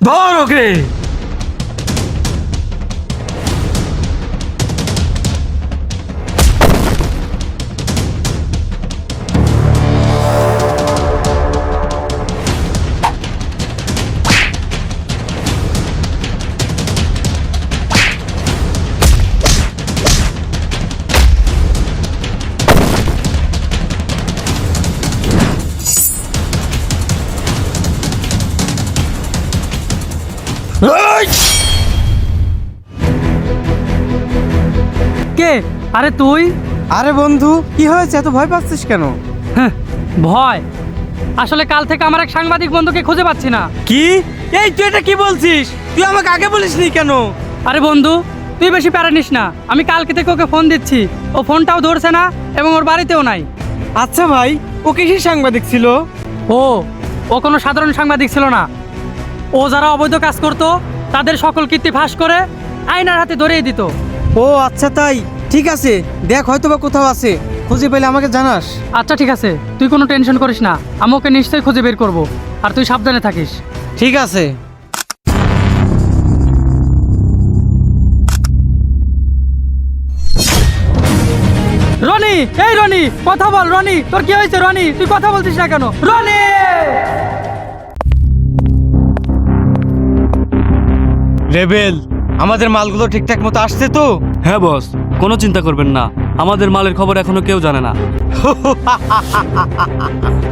ধর ওকে। কে? আরে তুই? আরে বন্ধু, কি হয়েছে? এত ভয় পাচ্ছিস কেন? হ্যাঁ, ভয়? আসলে কাল থেকে আমার এক সাংবাদিক বন্ধুকে খুঁজে পাচ্ছি না। কি? এই তুই এটা কি বলছিস? তুই আমাকে আগে বলিসনি কেন? আরে বন্ধু, তুই বেশি প্যারা নিস না। আমি কালকে থেকে ওকে ফোন দিচ্ছি, ও ফোনটাও ধরছে না এবং ওর বাড়িতেও নাই। আচ্ছা ভাই, ও কিসের সাংবাদিক ছিল? ও কোনো সাধারণ সাংবাদিক ছিল না। ও যারা অবৈধ কাজ করতো তাদের সকল কীর্তি ফাঁস করে আয়নার হাতে ধরিয়ে দিত। ও আচ্ছা তাই, ঠিক আছে, দেখ হয়তো বা কোথাও আছে, খুঁজে পেলে আমাকে জানাস। আচ্ছা ঠিক আছে, তুই কোনো টেনশন করিস না, আমি ওকে নিশ্চয়ই খুঁজে বের করব। আর তুই সাবধানে থাকিস। ঠিক আছে। রনি, এই রনি, কথা বল। রনি, তোর কি হয়েছে? রনি, তুই কথা বলছিস না কেন? রনি! রেবেল, আমাদের মালগুলো ঠিকঠাক মতো আসছে তো? হ্যাঁ বস, কোনো চিন্তা করবেন না, আমাদের মালের খবর এখনো কেউ জানে না।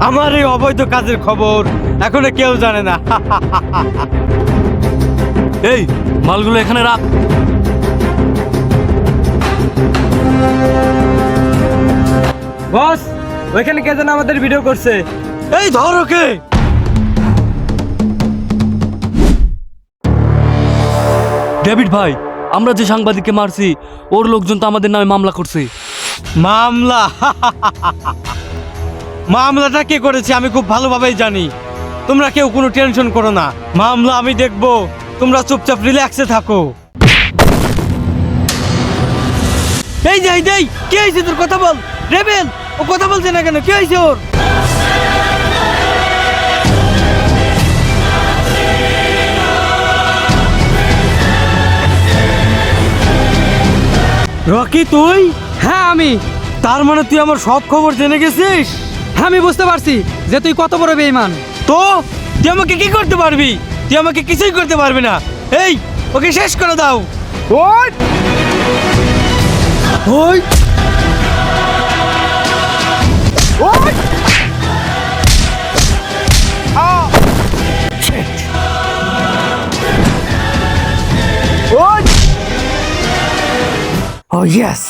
আমার এই অবৈধ কাজের খবর এখনো কেউ জানে না। এই মালগুলো এখানে রাখ। বস, ওইখানে কে যেন আমাদের ভিডিও করছে। এই ধর ওকে। ডেভিড ভাই, আমরা যে সাংবাদিককে মারছি ওর লোকজন তো আমাদের নামে মামলা করছে। মামলা? মামলাটা কে করেছে আমি খুব ভালোভাবেই জানি। তোমরা কেউ কোনো টেনশন করো না, মামলা আমি দেখবো। তোমরা চুপচাপ রিল্যাক্সে থাকো। এই যে কে হয়েছে? তোর কথা বল। রেবেল, ও কথা বলছে না কেন? কে হয়েছে ওর? রকি তুই? হ্যাঁ আমি। তার মানে তুই আমার সব খবর জেনে গেছিস? হ্যাঁ, আমি বুঝতে পারছি যে তুই কত বড় বেঈমান। তো তুই আমাকে কি করতে পারবি? তুই আমাকে কিছুই করতে পারবি না। এই, ওকে শেষ করে দাও। ওই ওই ওই ওই ও ইয়েস।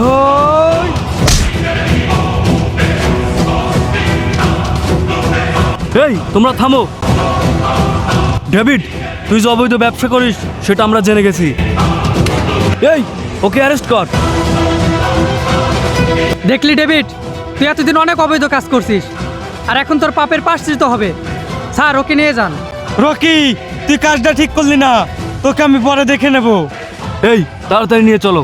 ওই এই তোমরা থামো। ডেভিড, তুই যে অবৈধ ব্যবসা করিস সেটা আমরা জেনে গেছি। এই, ওকে অ্যারেস্ট কর। দেখলি ডেভিড, তুই এতদিন অনেক অবৈধ কাজ করছিস, আর এখন তোর পাপের প্রায়শ্চিত্ত হবে। স্যার, ওকে নিয়ে যান। রকি, তুই কাজটা ঠিক করলি না, তোকে আমি পরে দেখে নেব। এই তাড়াতাড়ি নিয়ে চলো।